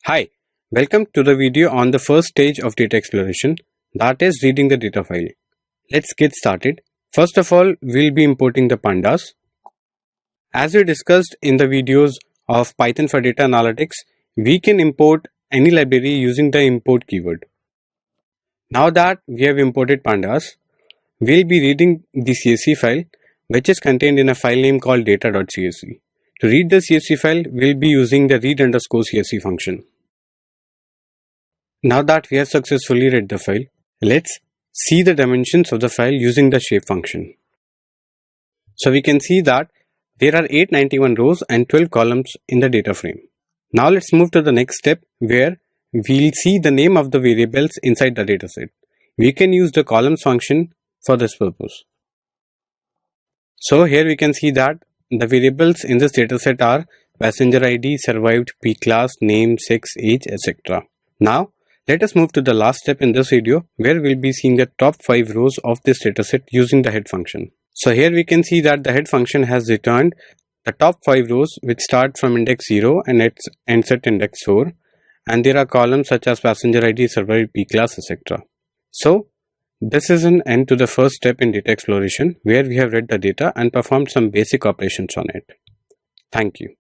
Hi, welcome to the video on the first stage of data exploration, that is reading the data file. Let's get started. First of all, we'll be importing the pandas. As we discussed in the videos of Python for data analytics, we can import any library using the import keyword. Now that we have imported pandas, we'll be reading the CSV file, which is contained in a file name called data.csv. To read the CSV file, we'll be using the read_csv function. Now that we have successfully read the file, let's see the dimensions of the file using the shape function. So we can see that there are 891 rows and 12 columns in the data frame. Now let's move to the next step where we'll see the name of the variables inside the dataset. We can use the columns function for this purpose. So here we can see that the variables in this dataset are passenger ID, survived, P class, name, sex, age, etc. Now let us move to the last step in this video where we'll be seeing the top 5 rows of this dataset using the head function. So here we can see that the head function has returned the top 5 rows which start from index 0 and ends at index 4, and there are columns such as passenger ID, survived, P class, etc. So this is an end to the first step in data exploration where we have read the data and performed some basic operations on it. Thank you.